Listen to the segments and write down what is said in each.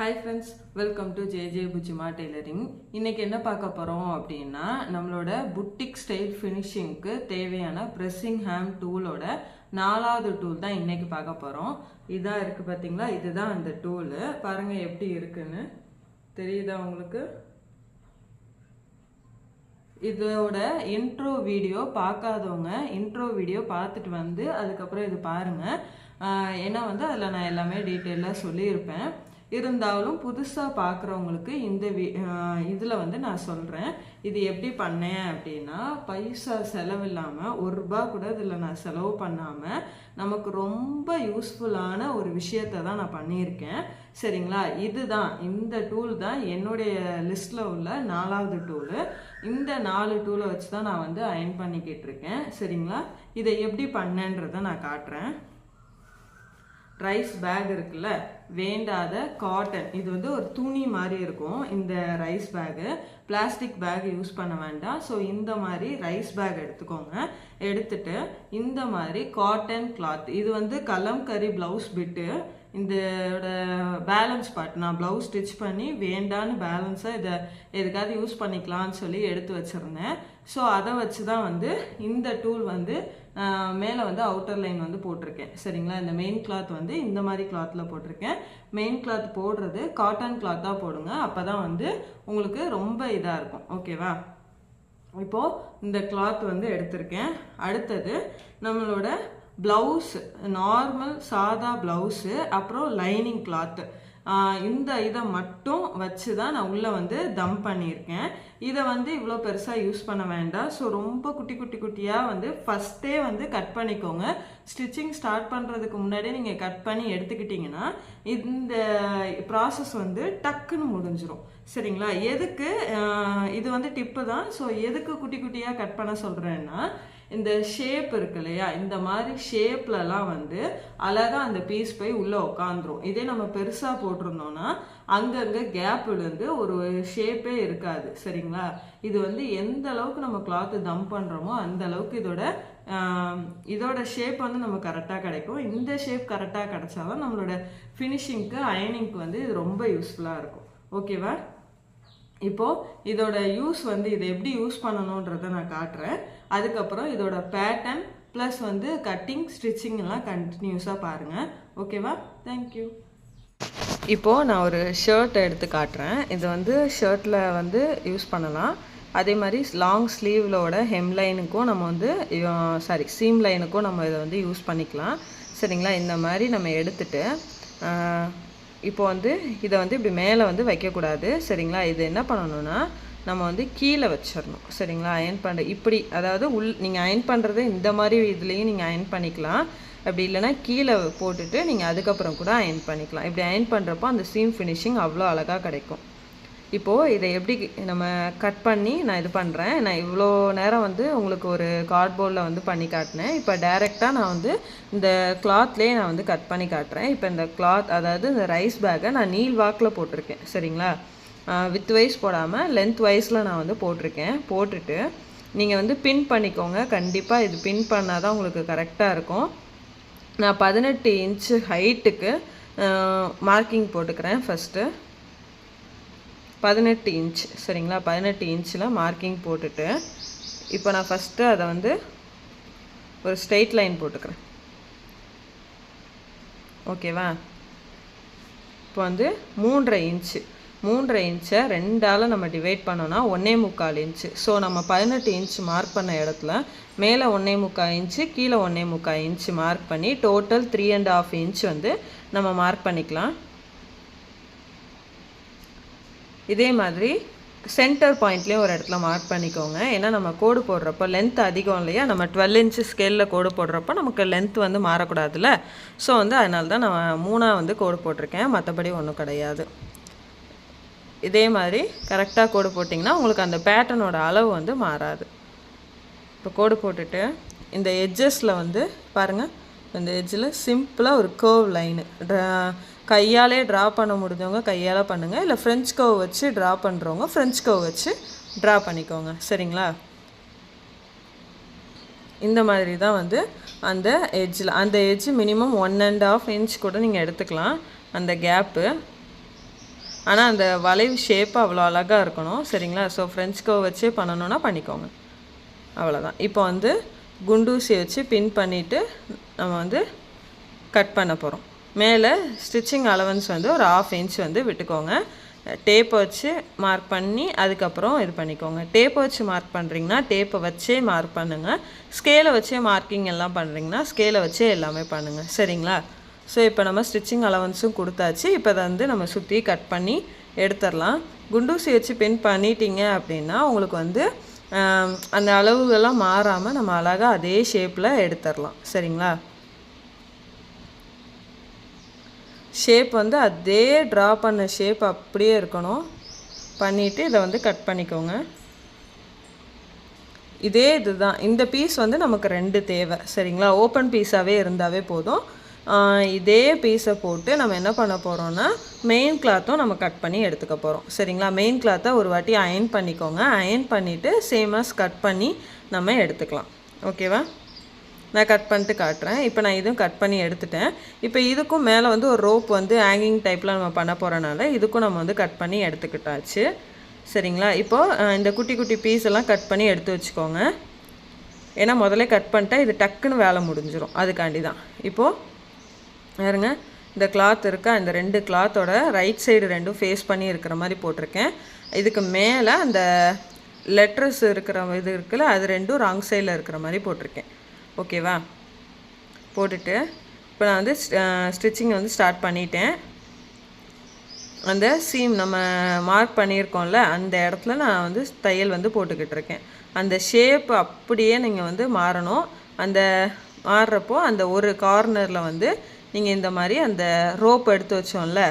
Hi friends, welcome to JJ Bujima Tailoring. இன்னைக்கு என்ன பார்க்க போறோம் அப்படின்னா நம்மளோட boutique style finishingக்கு தேவையான pressing ham toolோட நாலாவது டூல் தான் இன்னைக்கு பார்க்க போறோம். இதா இருக்கு பாத்தீங்களா, இதுதான் அந்த டூல். பாருங்க எப்படி இருக்குன்னு தெரியுதா உங்களுக்கு? இதோட இன்ட்ரோ வீடியோ பார்க்காதவங்க இன்ட்ரோ வீடியோ பார்த்துட்டு வந்து அதுக்கப்புறம் இது பாருங்க. ஏன்னா வந்து அதில் நான் எல்லாமே டீட்டெயிலாக சொல்லியிருப்பேன். இருந்தாலும் புதுசாக பார்க்குறவங்களுக்கு இந்த இதில் வந்து நான் சொல்கிறேன். இது எப்படி பண்ணேன் அப்படின்னா, பைசா செலவு இல்லாமல் ₹1 கூட இதில் நான் செலவு பண்ணாமல் நமக்கு ரொம்ப யூஸ்ஃபுல்லான ஒரு விஷயத்தை தான் நான் பண்ணியிருக்கேன். சரிங்களா? இதுதான் இந்த டூல் தான் என்னுடைய லிஸ்ட்டில் உள்ள 4வது டூலு. இந்த 4 டூலை வச்சு தான் நான் வந்து அயர்ன் பண்ணிக்கிட்டு இருக்கேன். சரிங்களா? இதை எப்படி பண்ணேன்றதை நான் காட்டுறேன். ரைஸ் பேக் இருக்குல்ல, வேண்டாத காட்டன், இது வந்து ஒரு துணி மாதிரி இருக்கும் இந்த rice bag. Plastic bag use பண்ண வேண்டாம். ஸோ இந்த மாதிரி ரைஸ் பேக் எடுத்துக்கோங்க. எடுத்துட்டு இந்த மாதிரி காட்டன் கிளாத், இது வந்து கலம்கரி ப்ளவுஸ் பிட்டு, இதோட பேலன்ஸ் பார்ட் நான் ப்ளவுஸ் ஸ்டிச் பண்ணி வேண்டான்னு பேலன்ஸாக இதை எதுக்காவது யூஸ் பண்ணிக்கலான்னு சொல்லி எடுத்து வச்சுருந்தேன். ஸோ அதை வச்சு தான் வந்து இந்த டூல் வந்து மேலே வந்து அவுட்டர் லைன் வந்து போட்டிருக்கேன். சரிங்களா? இந்த மெயின் கிளாத் வந்து இந்த மாதிரி கிளாத்தில் போட்டிருக்கேன். மெயின் கிளாத் போடுறது காட்டன் கிளாத்தாக போடுங்க, அப்போ தான் வந்து உங்களுக்கு ரொம்ப இதாக இருக்கும். ஓகேவா? இப்போது இந்த கிளாத் வந்து எடுத்திருக்கேன். அடுத்தது நம்மளோட ப்ளவுஸ், நார்மல் சாதா ப்ளவுஸு, அப்புறம் லைனிங் கிளாத்து, இந்த இதை மட்டும் வச்சு தான் நான் உள்ளே வந்து தம் பண்ணியிருக்கேன். இதை வந்து இவ்வளோ பெருசாக யூஸ் பண்ண வேண்டாம். ஸோ ரொம்ப குட்டி குட்டி குட்டியாக வந்து ஃபஸ்ட்டே வந்து கட் பண்ணிக்கோங்க. ஸ்டிச்சிங் ஸ்டார்ட் பண்ணுறதுக்கு முன்னாடியே நீங்கள் கட் பண்ணி எடுத்துக்கிட்டிங்கன்னா இந்த ப்ராசஸ் வந்து டக்குன்னு முடிஞ்சிடும். சரிங்களா? எதுக்கு இது வந்து டிப்பு தான். ஸோ எதுக்கு குட்டி குட்டியாக கட் பண்ண சொல்கிறேன்னா, இந்த ஷேப் இருக்கு இல்லையா, இந்த மாதிரி ஷேப்லலாம் வந்து அழகாக அந்த பீஸ் போய் உள்ளே உட்காந்துரும். இதே நம்ம பெருசாக போட்டிருந்தோம்னா அங்கங்கே கேப் விழுந்து ஒரு ஷேப்பே இருக்காது. சரிங்களா? இது வந்து எந்த அளவுக்கு நம்ம கிளாத்து தம் பண்ணுறோமோ அந்த அளவுக்கு இதோட ஷேப் வந்து நம்ம கரெக்டாக கிடைக்கும். இந்த ஷேப் கரெக்டாக கிடைச்சாலும் நம்மளோட ஃபினிஷிங்க்கு அயனிங்க்கு வந்து இது ரொம்ப யூஸ்ஃபுல்லாக இருக்கும். ஓகேவா? இப்போது இதோட யூஸ் வந்து இதை எப்படி யூஸ் பண்ணணுன்றதை நான் காட்டுறேன். அதுக்கப்புறம் இதோட பேட்டர்ன் ப்ளஸ் வந்து கட்டிங் ஸ்டிச்சிங் எல்லாம் கண்டினியூஸாக பாருங்கள். ஓகேவா? தேங்க்யூ. இப்போது நான் ஒரு ஷர்ட் எடுத்து காட்டுறேன். இது வந்து ஷர்ட்டில் வந்து யூஸ் பண்ணலாம். அதே மாதிரி லாங் ஸ்லீவ்லோட ஹெம்லைனுக்கும் நம்ம வந்து சீம் லைனுக்கும் நம்ம இதை வந்து யூஸ் பண்ணிக்கலாம். சரிங்களா? இந்த மாதிரி நம்ம எடுத்துட்டு இப்போ வந்து இதை வந்து இப்படி மேலே வந்து வைக்கக்கூடாது. சரிங்களா? இது என்ன பண்ணணும்னா நம்ம வந்து கீழே வச்சிடணும். சரிங்களா? அயர்ன் பண்ணுற இப்படி, அதாவது நீங்கள் அயர்ன் பண்ணுறது இந்த மாதிரி இதுலேயும் நீங்கள் அயர்ன் பண்ணிக்கலாம். அப்படி இல்லைனா கீழே போட்டுட்டு நீங்கள் அதுக்கப்புறம் கூட அயர்ன் பண்ணிக்கலாம். இப்படி அயர்ன் பண்ணுறப்போ அந்த சீம் ஃபினிஷிங் அவ்வளோ அழகாக கிடைக்கும். இப்போது இதை எப்படி நம்ம கட் பண்ணி நான் இது பண்ணுறேன். நான் இவ்வளோ நேரம் வந்து உங்களுக்கு ஒரு கார்ட்போர்டில் வந்து பண்ணி காட்டினேன். இப்போ டைரெக்டாக நான் வந்து இந்த கிளாத்லேயே நான் வந்து கட் பண்ணி காட்டுறேன். இப்போ இந்த கிளாத், அதாவது இந்த ரைஸ் பேக்கை நான் நீல் வாக்கில் போட்டிருக்கேன். சரிங்களா? வித் வைஸ் போடாமல் லென்த் வைஸில் நான் வந்து போட்டிருக்கேன். போட்டுட்டு நீங்கள் வந்து பின் பண்ணிக்கோங்க. கண்டிப்பாக இது பின் பண்ணால் தான் உங்களுக்கு கரெக்டாக இருக்கும். நான் 18 இன்ச்சு ஹைட்டுக்கு மார்க்கிங் போட்டுக்கிறேன். First 18 inch. சரிங்களா? 18 இன்ச்சில் மார்க்கிங் போட்டுட்டு இப்போ நான் ஃபஸ்ட்டு அதை வந்து ஒரு ஸ்ட்ரெயிட் லைன் போட்டுக்கிறேன். ஓகேவா? இப்போ வந்து 3.5 இன்ச்சு, 3.5 இன்ச்சை 2ஆல் நம்ம டிவைட் பண்ணோன்னா 1.25 இன்ச்சு. ஸோ நம்ம 18 இன்ச் மார்க் பண்ண இடத்துல மேலே 1.25 இன்ச்சு, கீழே 1.25 இன்ச்சு மார்க் பண்ணி டோட்டல் 3.5 இன்ச் வந்து நம்ம மார்க் பண்ணிக்கலாம். இதே மாதிரி சென்டர் பாயிண்ட்லேயும் ஒரு இடத்துல மார்க் பண்ணிக்கோங்க. ஏன்னா நம்ம கோடு போடுறப்போ லென்த் அதிகம் இல்லையா, நம்ம 12 இன்ச்சு ஸ்கேலில் கோடு போடுறப்போ நமக்கு லென்த் வந்து மாறக்கூடாதுல்ல. ஸோ வந்து அதனால தான் நான் 3ஆக வந்து கோடு போட்டிருக்கேன், மற்றபடி ஒன்றும் கிடையாது. இதே மாதிரி கரெக்டாக கோடு போட்டிங்கன்னா உங்களுக்கு அந்த பேட்டர்னோட அளவு வந்து மாறாது. இப்போ கோடு போட்டுட்டு இந்த எட்ஜஸில் வந்து பாருங்கள், இந்த எட்ஜில் சிம்பிளாக ஒரு கர்வ் லைனு கையாலே ட்ரா பண்ண முடிஞ்சவங்க கையால் பண்ணுங்கள். இல்லை ஃப்ரெஞ்ச் கர்வ் வச்சு ட்ரா பண்ணுறவங்க ஃப்ரெஞ்ச் கர்வ் வச்சு ட்ரா பண்ணிக்கோங்க. சரிங்களா? இந்த மாதிரி தான் வந்து அந்த எட்ஜில், அந்த எட்ஜ் மினிமம் 1.5 இன்ச் கூட நீங்கள் எடுத்துக்கலாம் அந்த கேப்பு. ஆனால் அந்த வளைவு ஷேப் அவ்வளோ அழகாக இருக்கணும் சரிங்களா. ஸோ ஃப்ரெஞ்ச் கர்வ் வச்சே பண்ணணுன்னா பண்ணிக்கோங்க. அவ்வளோதான். இப்போ வந்து குண்டூசி வச்சு பின் பண்ணிவிட்டு நம்ம வந்து கட் பண்ண போகிறோம். மேலே ஸ்டிச்சிங் அலவன்ஸ் வந்து ஒரு 1/2 இன்ச் வந்து விட்டுக்கோங்க. டேப்பை வச்சு மார்க் பண்ணி அதுக்கப்புறம் இது பண்ணிக்கோங்க. டேப்பை வச்சு மார்க் பண்ணுறீங்கன்னா டேப்பை வச்சே மார்க் பண்ணுங்கள். ஸ்கேலை வச்சே மார்க்கிங் எல்லாம் பண்ணுறீங்கன்னா ஸ்கேலை வச்சே எல்லாமே பண்ணுங்கள் சரிங்களா. ஸோ இப்போ நம்ம ஸ்டிச்சிங் அலவன்ஸும் கொடுத்தாச்சு. இப்போ அதை வந்து நம்ம சுற்றி கட் பண்ணி எடுத்துடலாம். குண்டூசி வச்சு பின் பண்ணிட்டீங்க அப்படின்னா உங்களுக்கு வந்து அந்த அளவுகள்லாம் மாறாமல் நம்ம அழகாக அதே ஷேப்பில் எடுத்துடலாம் சரிங்களா. ஷேப் வந்து அதே ட்ரா பண்ண ஷேப் அப்படியே இருக்கணும். பண்ணிவிட்டு இதை வந்து கட் பண்ணிக்கோங்க. இதே இதுதான். இந்த பீஸ் வந்து நமக்கு 2 தேவை சரிங்களா. ஓப்பன் பீஸாகவே இருந்தாவே போதும். இதே பீஸை போட்டு நம்ம என்ன பண்ண போகிறோன்னா மெயின் கிளாத்தும் நம்ம கட் பண்ணி எடுத்துக்க போகிறோம் சரிங்களா. மெயின் கிளாத்தை ஒரு வாட்டி அயன் பண்ணிக்கோங்க. அயன் பண்ணிவிட்டு சேமாக கட் பண்ணி நம்ம எடுத்துக்கலாம். ஓகேவா. நான் கட் பண்ணிட்டு காட்டுறேன். இப்போ நான் இதுவும் கட் பண்ணி எடுத்துட்டேன். இப்போ இதுக்கும் மேலே வந்து ஒரு ரோப் வந்து ஹேங்கிங் டைப்பில் நம்ம பண்ண போகிறனால இதுக்கும் நம்ம வந்து கட் பண்ணி எடுத்துக்கிட்டாச்சு சரிங்களா. இப்போது இந்த குட்டி குட்டி பீஸ் எல்லாம் கட் பண்ணி எடுத்து வச்சுக்கோங்க. ஏன்னா முதல்ல கட் பண்ணிட்டா இது டக்குன்னு வேலை முடிஞ்சிடும். அதுக்காண்டி தான். இப்போது பாருங்க, இந்த கிளாத் இருக்கா, இந்த 2 கிளாத்தோட ரைட் சைடு 2 ஃபேஸ் பண்ணி இருக்கிற மாதிரி போட்டிருக்கேன். இதுக்கு மேலே அந்த லெட்டர்ஸ் இருக்கிற இது இருக்குல்ல, அது 2 ராங் சைடில் இருக்கிற மாதிரி போட்டிருக்கேன். ஓகேவா. போட்டுட்டு இப்போ நான் வந்து ஸ்டிச்சிங் வந்து ஸ்டார்ட் பண்ணிட்டேன். அந்த சீம் நம்ம மார்க் பண்ணியிருக்கோம்ல அந்த இடத்துல நான் வந்து தையல் வந்து போட்டுக்கிட்டு இருக்கேன். அந்த ஷேப் அப்படியே நீங்கள் வந்து மாறணும். அந்த மாறுறப்போ அந்த ஒரு கார்னரில் வந்து நீங்கள் இந்த மாதிரி அந்த ரோப் எடுத்து வச்சோம்ல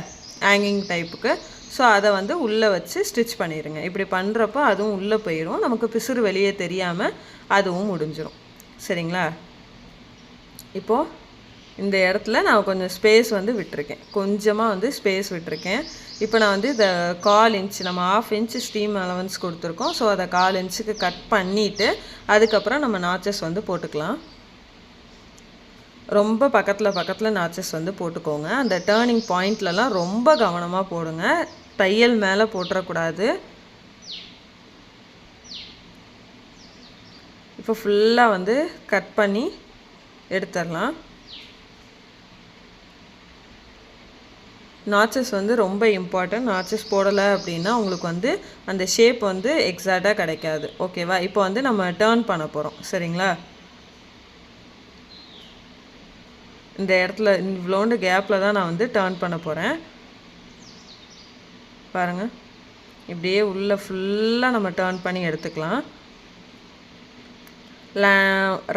ஹேங்கிங் டைப்புக்கு, ஸோ அதை வந்து உள்ளே வச்சு ஸ்டிச் பண்ணிடுங்க. இப்படி பண்ணுறப்போ அதுவும் உள்ளே போயிடும். நமக்கு பிசுறு வெளியே தெரியாமல் அதுவும் முடிஞ்சிடும் சரிங்களா. இப்போது இந்த இடத்துல நான் கொஞ்சம் ஸ்பேஸ் வந்து விட்டுருக்கேன். கொஞ்சமாக வந்து ஸ்பேஸ் விட்டுருக்கேன். இப்போ நான் வந்து இதை 1/4 இன்ச் நம்ம 1/2 இன்ச் ஸ்டீம் அலவன்ஸ் கொடுத்துருக்கோம். ஸோ அதை 1/4 இன்ச்சுக்கு கட் பண்ணிவிட்டு அதுக்கப்புறம் நம்ம நாச்சஸ் வந்து போட்டுக்கலாம். ரொம்ப பக்கத்தில் நாச்சஸ் வந்து போட்டுக்கோங்க. அந்த டேர்னிங் பாயிண்ட்லலாம் ரொம்ப கவனமாக போடுங்க. தையல் மேலே போட்டுறக்கூடாது. இப்போ ஃபுல்லாக வந்து கட் பண்ணி எடுத்துடலாம். நாச்சஸ் வந்து ரொம்ப இம்பார்ட்டன்ட். நாச்சஸ் போடலை அப்படின்னா உங்களுக்கு வந்து அந்த ஷேப் வந்து எக்ஸாக்டாக கிடைக்காது. ஓகேவா. இப்போ வந்து நம்ம டேர்ன் பண்ண போகிறோம் சரிங்களா. இந்த இடத்துல இவ்வளோண்டு கேப்பில் தான் நான் வந்து டேர்ன் பண்ண போகிறேன். பாருங்கள், இப்படியே உள்ளே ஃபுல்லாக நம்ம டேர்ன் பண்ணி எடுத்துக்கலாம்.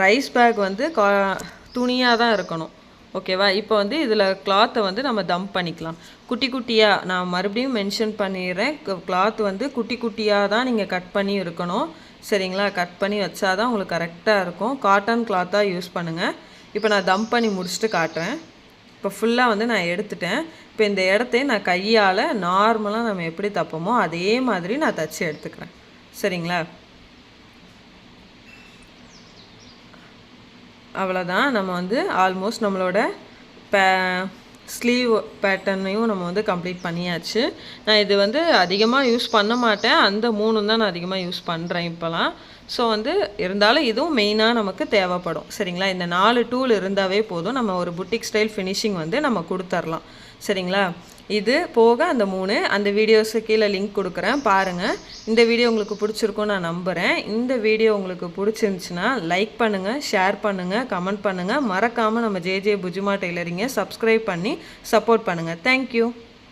ரைஸ் பேக் வந்து துணியாக தான் இருக்கணும். ஓகேவா. இப்போ வந்து இதில் கிளாத்தை வந்து நம்ம தம்ப் பண்ணிக்கலாம். குட்டி குட்டியாக நான் மறுபடியும் மென்ஷன் பண்ணிடுறேன். கிளாத் வந்து குட்டி குட்டியாக தான் நீங்கள் கட் பண்ணி இருக்கணும் சரிங்களா. கட் பண்ணி வச்சா தான் உங்களுக்கு கரெக்டாக இருக்கும். காட்டன் கிளாத்தாக யூஸ் பண்ணுங்கள். இப்போ நான் தம்ப் பண்ணி முடிச்சுட்டு காட்டுறேன். இப்போ ஃபுல்லாக வந்து நான் எடுத்துட்டேன். இப்போ இந்த இடத்தையும் நான் கையால் நார்மலாக நம்ம எப்படி தைப்போமோ அதே மாதிரி நான் தைச்சி எடுத்துக்கிறேன் சரிங்களா. அவ்வளோதான். நம்ம வந்து ஆல்மோஸ்ட் நம்மளோட ஸ்லீவ் பேட்டர்னையும் நம்ம வந்து கம்ப்ளீட் பண்ணியாச்சு. நான் இது வந்து அதிகமாக யூஸ் பண்ண மாட்டேன். அந்த 3 தான் நான் அதிகமாக யூஸ் பண்ணுறேன் இப்போலாம். ஸோ வந்து இருந்தாலும் இதுவும் மெயினாக நமக்கு தேவைப்படும் சரிங்களா. இந்த 4 டூல் இருந்தாவே போதும். நம்ம ஒரு புட்டிக் ஸ்டைல் ஃபினிஷிங் வந்து நம்ம கொடுத்துர்லாம் சரிங்களா. இது போக அந்த 3 அந்த வீடியோஸு கீழே லிங்க் கொடுக்குறேன் பாருங்கள். இந்த வீடியோ உங்களுக்கு பிடிச்சிருக்கும் நான் நம்புகிறேன். இந்த வீடியோ உங்களுக்கு பிடிச்சிருந்துச்சுன்னா லைக் பண்ணுங்கள், ஷேர் பண்ணுங்கள், கமெண்ட் பண்ணுங்கள். மறக்காமல் நம்ம ஜேஜே புஜுமா டெய்லரிங்கை சப்ஸ்கிரைப் பண்ணி சப்போர்ட் பண்ணுங்கள். தேங்க்யூ.